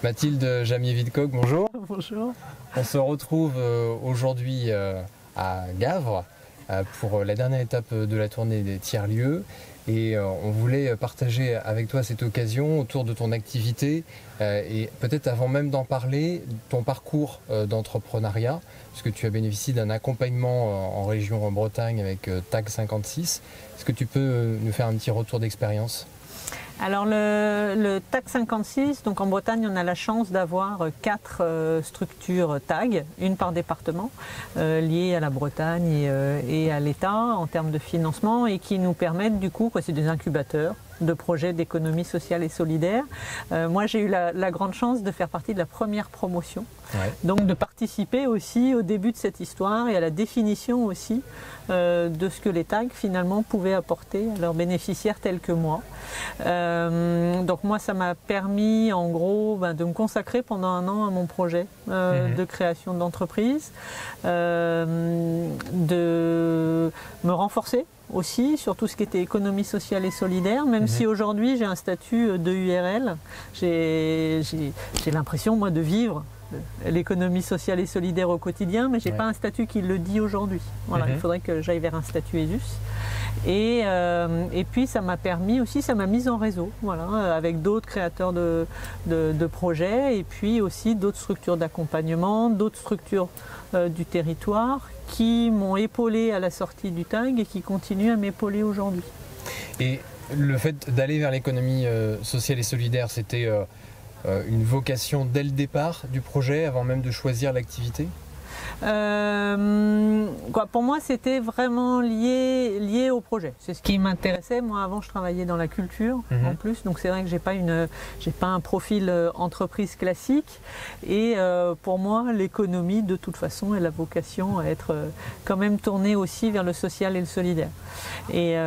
Mathilde Jamier-Vidcock, bonjour. Bonjour. On se retrouve aujourd'hui à Gavre pour la dernière étape de la tournée des tiers-lieux. Et on voulait partager avec toi cette occasion autour de ton activité et peut-être avant même d'en parler, ton parcours d'entrepreneuriat, puisque tu as bénéficié d'un accompagnement en région Bretagne avec TAG 56. Est-ce que tu peux nous faire un petit retour d'expérience ? Alors le TAG 56, donc en Bretagne, on a la chance d'avoir 4 structures TAG, une par département, liées à la Bretagne et à l'État en termes de financement et qui nous permettent du coup, c'est des incubateurs de projets d'économie sociale et solidaire. Moi j'ai eu la grande chance de faire partie de la première promotion, donc de participer aussi au début de cette histoire et à la définition aussi de ce que les TAG finalement pouvaient apporter à leurs bénéficiaires tels que moi. Donc moi ça m'a permis en gros de me consacrer pendant 1 an à mon projet de création d'entreprise, de me renforcer aussi sur tout ce qui était économie sociale et solidaire, même si aujourd'hui j'ai un statut de URL, j'ai l'impression moi de vivre l'économie sociale et solidaire au quotidien, mais j'ai pas un statut qui le dit aujourd'hui. Voilà, il faudrait que j'aille vers un statut ESUS. Et puis ça m'a permis aussi, ça m'a mise en réseau, voilà, avec d'autres créateurs de projets et puis aussi d'autres structures d'accompagnement, d'autres structures du territoire qui m'ont épaulé à la sortie du TAG et qui continuent à m'épauler aujourd'hui. Et le fait d'aller vers l'économie sociale et solidaire, c'était une vocation dès le départ du projet, avant même de choisir l'activité ? Pour moi, c'était vraiment lié au projet. C'est ce qui m'intéressait. Moi, avant, je travaillais dans la culture en plus, donc c'est vrai que j'ai pas un profil entreprise classique. Et pour moi, l'économie, de toute façon, elle a vocation à être quand même tournée aussi vers le social et le solidaire. Et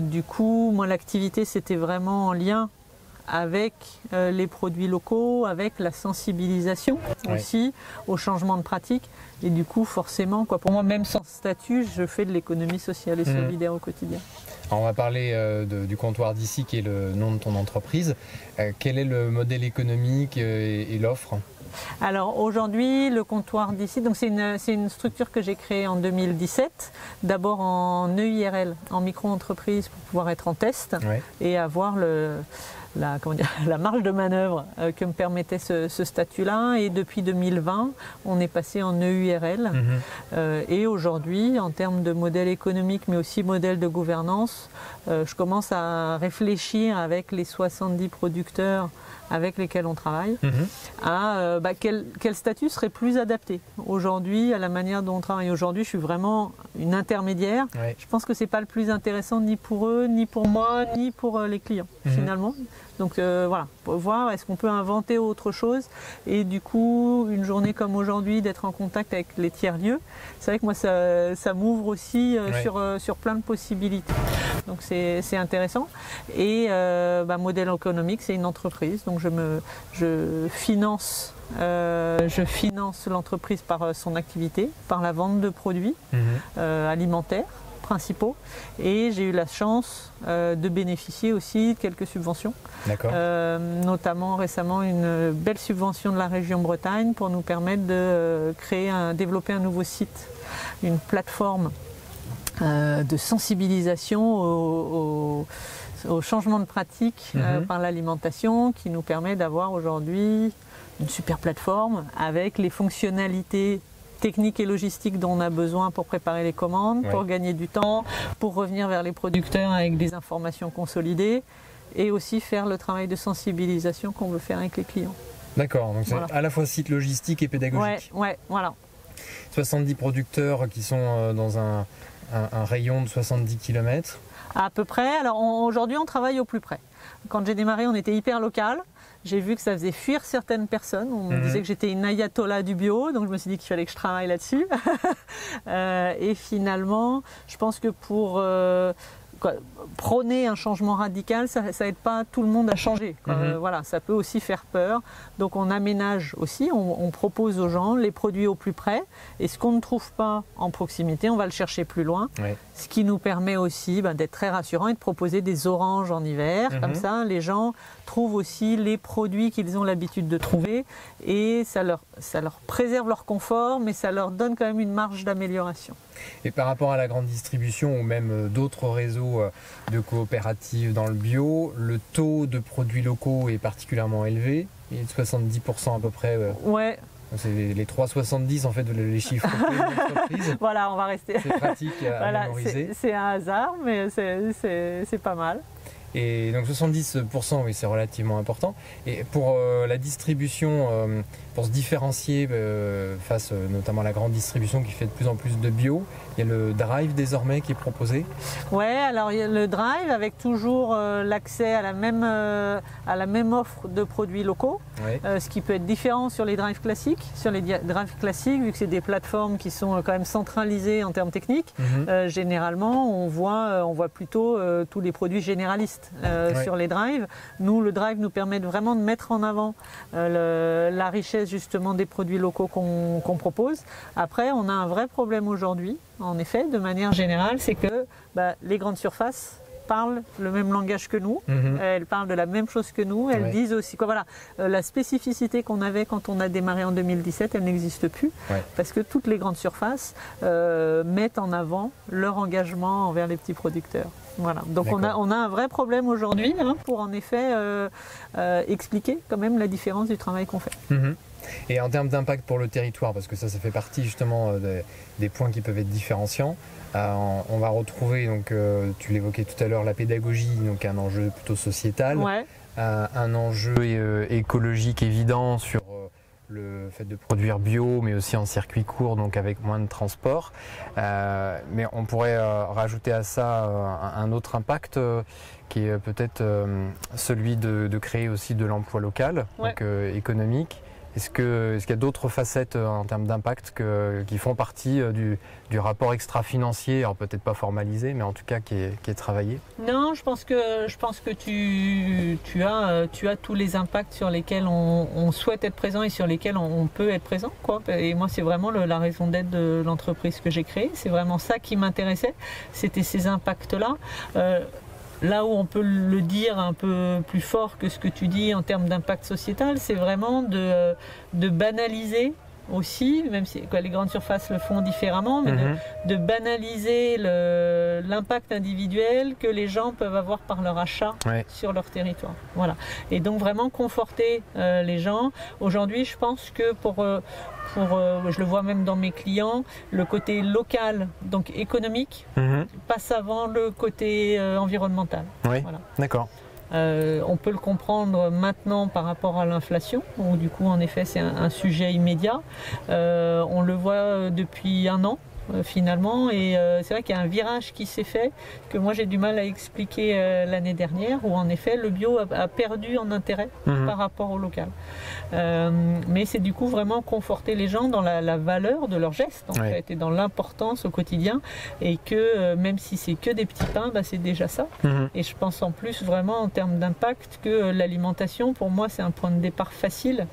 du coup, moi, l'activité, c'était vraiment en lien avec les produits locaux, avec la sensibilisation aussi au changement de pratique. Et du coup, forcément, pour moi, même sans statut, je fais de l'économie sociale et solidaire au quotidien. Alors on va parler du comptoir d'ici, qui est le nom de ton entreprise. Quel est le modèle économique et l'offre ? Alors aujourd'hui, le comptoir d'ici, donc c'est une structure que j'ai créée en 2017, d'abord en EIRL, en micro-entreprise, pour pouvoir être en test et avoir la marge de manœuvre que me permettait ce statut-là. Et depuis 2020, on est passé en EURL. Et aujourd'hui, en termes de modèle économique, mais aussi modèle de gouvernance, je commence à réfléchir avec les 70 producteurs avec lesquels on travaille à quel statut serait plus adapté aujourd'hui à la manière dont on travaille aujourd'hui. Je suis vraiment une intermédiaire. Je pense que c'est pas le plus intéressant ni pour eux, ni pour moi, ni pour les clients finalement. Donc voilà, pour voir est-ce qu'on peut inventer autre chose et du coup une journée comme aujourd'hui d'être en contact avec les tiers-lieux, c'est vrai que moi ça m'ouvre aussi sur plein de possibilités. Donc c'est intéressant. Et modèle économique, c'est une entreprise, donc je finance l'entreprise par son activité, par la vente de produits alimentaires principaux, et j'ai eu la chance de bénéficier aussi de quelques subventions, notamment récemment une belle subvention de la région Bretagne pour nous permettre de développer un nouveau site, une plateforme de sensibilisation au changement de pratique par l'alimentation, qui nous permet d'avoir aujourd'hui une super plateforme avec les fonctionnalités techniques et logistiques dont on a besoin pour préparer les commandes, pour gagner du temps, pour revenir vers les producteurs avec des informations consolidées et aussi faire le travail de sensibilisation qu'on veut faire avec les clients. D'accord, donc c'est à la fois site logistique et pédagogique. Voilà. 70 producteurs qui sont dans un rayon de 70 km. À peu près. Alors aujourd'hui, on travaille au plus près. Quand j'ai démarré, on était hyper local. J'ai vu que ça faisait fuir certaines personnes. On me disait que j'étais une ayatollah du bio, donc je me suis dit qu'il fallait que je travaille là-dessus. Et finalement, je pense que prôner un changement radical, ça n'aide pas tout le monde à changer. Voilà, ça peut aussi faire peur. Donc on aménage aussi, on propose aux gens les produits au plus près. Et ce qu'on ne trouve pas en proximité, on va le chercher plus loin. Ce qui nous permet aussi d'être très rassurant et de proposer des oranges en hiver. Comme ça, les gens trouvent aussi les produits qu'ils ont l'habitude de trouver. Et ça leur préserve leur confort, mais ça leur donne quand même une marge d'amélioration. Et par rapport à la grande distribution ou même d'autres réseaux de coopératives dans le bio, le taux de produits locaux est particulièrement élevé, il est de 70% à peu près. Ouais. C'est les 3,70 en fait les chiffres de l'entreprise. Voilà, on va rester. C'est pratique à mémoriser. C'est un hasard, mais c'est pas mal. Et donc 70%, oui, c'est relativement important. Et pour la distribution, pour se différencier face notamment à la grande distribution qui fait de plus en plus de bio, il y a le drive désormais qui est proposé. Ouais, alors il y a le drive avec toujours l'accès à la même offre de produits locaux, ce qui peut être différent sur les drives classiques. Sur les drives classiques, vu que c'est des plateformes qui sont quand même centralisées en termes techniques, généralement on voit plutôt tous les produits généralistes. Sur les drives. Nous, le drive nous permet vraiment de mettre en avant la richesse justement des produits locaux qu'on propose. Après, on a un vrai problème aujourd'hui, en effet, de manière générale, c'est que les grandes surfaces parlent le même langage que nous, elles parlent de la même chose que nous, elles disent aussi quoi. Voilà, la spécificité qu'on avait quand on a démarré en 2017, elle n'existe plus, parce que toutes les grandes surfaces mettent en avant leur engagement envers les petits producteurs. Voilà. Donc on a un vrai problème aujourd'hui pour en effet expliquer quand même la différence du travail qu'on fait. Et en termes d'impact pour le territoire, parce que ça fait partie justement des points qui peuvent être différenciants, on va retrouver, donc, tu l'évoquais tout à l'heure, la pédagogie, donc un enjeu plutôt sociétal, un enjeu écologique évident sur le fait de produire bio, mais aussi en circuit court, donc avec moins de transport. Mais on pourrait rajouter à ça un autre impact qui est peut-être celui de créer aussi de l'emploi local, donc économique. Est-ce qu'il y a d'autres facettes en termes d'impact qui font partie du rapport extra-financier, alors peut-être pas formalisé, mais en tout cas qui est travaillé? Non, je pense que tu as tous les impacts sur lesquels on souhaite être présent et sur lesquels on peut être présent, quoi. Et moi, c'est vraiment la raison d'être de l'entreprise que j'ai créée. C'est vraiment ça qui m'intéressait, c'était ces impacts-là. Là où on peut le dire un peu plus fort que ce que tu dis en termes d'impact sociétal, c'est vraiment de banaliser aussi, même si les grandes surfaces le font différemment, mais de banaliser l'impact individuel que les gens peuvent avoir par leur achat sur leur territoire. Voilà. Et donc vraiment conforter les gens. Aujourd'hui, je pense que je le vois même dans mes clients, le côté local, donc économique, passe avant le côté environnemental. Oui, voilà. D'accord. On peut le comprendre maintenant par rapport à l'inflation, où du coup en effet c'est un sujet immédiat. On le voit depuis un an. Finalement, et c'est vrai qu'il y a un virage qui s'est fait que moi j'ai du mal à expliquer l'année dernière, où en effet le bio a perdu en intérêt par rapport au local, mais c'est du coup vraiment conforter les gens dans la valeur de leurs gestes en fait, et dans l'importance au quotidien, et que même si c'est que des petits pains, c'est déjà ça. Et je pense en plus vraiment en termes d'impact que l'alimentation pour moi c'est un point de départ facile,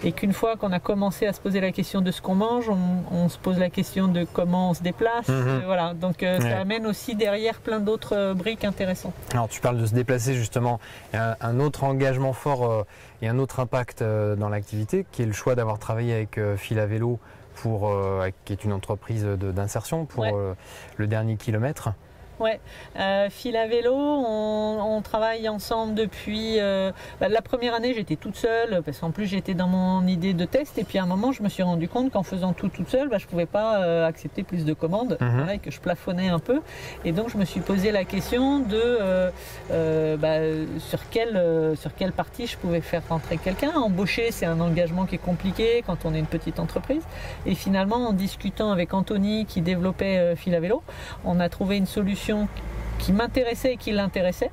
et qu'une fois qu'on a commencé à se poser la question de ce qu'on mange, on se pose la question de comment on se déplace, voilà. Donc ça amène aussi derrière plein d'autres briques intéressantes. Alors tu parles de se déplacer justement, un autre engagement fort et un autre impact dans l'activité qui est le choix d'avoir travaillé avec Fil à Vélo, qui est une entreprise d'insertion pour le dernier kilomètre. Ouais, Fil à Vélo, on travaille ensemble depuis la première année. J'étais toute seule parce qu'en plus j'étais dans mon idée de test, et puis à un moment je me suis rendu compte qu'en faisant tout toute seule, je pouvais pas accepter plus de commandes, et que je plafonnais un peu, et donc je me suis posé la question de sur quelle partie je pouvais faire rentrer quelqu'un. Embaucher, c'est un engagement qui est compliqué quand on est une petite entreprise, et finalement en discutant avec Anthony qui développait Fil à Vélo, on a trouvé une solution qui m'intéressaient et qui l'intéressaient.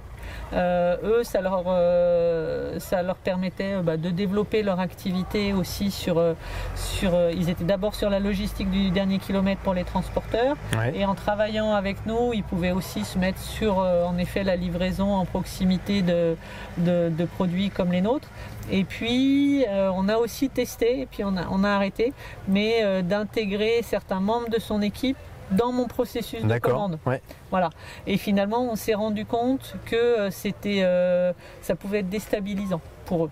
Eux, ça leur permettait de développer leur activité aussi ils étaient d'abord sur la logistique du dernier kilomètre pour les transporteurs, et en travaillant avec nous, ils pouvaient aussi se mettre sur en effet la livraison en proximité de produits comme les nôtres. Et puis on a aussi testé, et puis on a arrêté, mais d'intégrer certains membres de son équipe dans mon processus de commande. Voilà. Et finalement, on s'est rendu compte que ça pouvait être déstabilisant pour eux.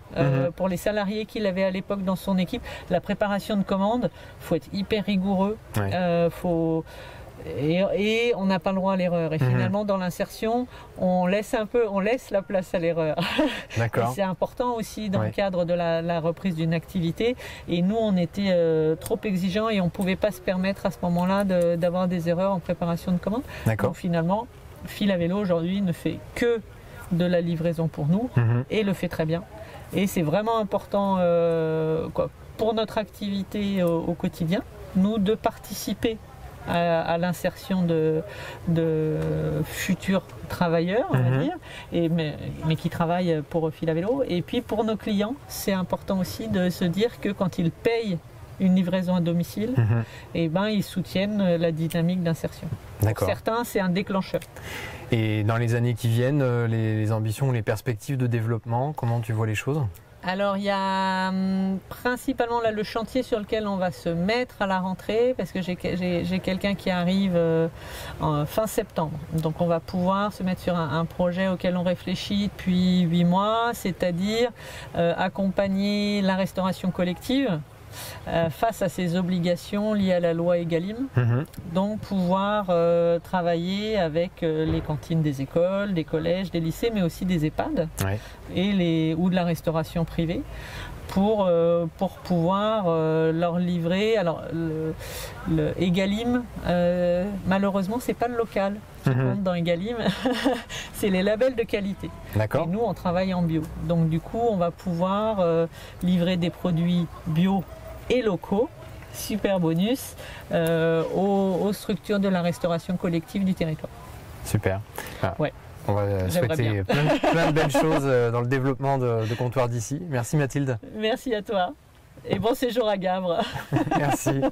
Pour les salariés qu'il avait à l'époque dans son équipe, la préparation de commande, il faut être hyper rigoureux. Et on n'a pas le droit à l'erreur. Et finalement, dans l'insertion, on laisse la place à l'erreur. Et c'est important aussi dans le cadre de la reprise d'une activité. Et nous, on était trop exigeants et on ne pouvait pas se permettre à ce moment-là d'avoir des erreurs en préparation de commande. Donc finalement, Fil à Vélo aujourd'hui ne fait que de la livraison pour nous et le fait très bien. Et c'est vraiment important pour notre activité au quotidien, nous, de participer à l'insertion de futurs travailleurs, on va dire, mais qui travaillent pour Fil à Vélo. Et puis pour nos clients, c'est important aussi de se dire que quand ils payent une livraison à domicile, ils soutiennent la dynamique d'insertion. Pour certains, c'est un déclencheur. Et dans les années qui viennent, les ambitions, les perspectives de développement, comment tu vois les choses ? Alors il y a principalement là le chantier sur lequel on va se mettre à la rentrée, parce que j'ai quelqu'un qui arrive en fin septembre. Donc on va pouvoir se mettre sur un projet auquel on réfléchit depuis 8 mois, c'est-à-dire accompagner la restauration collective face à ces obligations liées à la loi Egalim. Donc pouvoir travailler avec les cantines des écoles, des collèges, des lycées, mais aussi des EHPAD ou de la restauration privée pour pouvoir leur livrer. Alors le Egalim, malheureusement, c'est pas le local qui compte dans Egalim, c'est les labels de qualité. Et nous, on travaille en bio. Donc du coup, on va pouvoir livrer des produits bio et locaux, super bonus, aux structures de la restauration collective du territoire. Super. On va souhaiter plein de belles choses dans le développement de Comptoir d'ici. Merci Mathilde. Merci à toi et bon séjour à Gavre. Merci.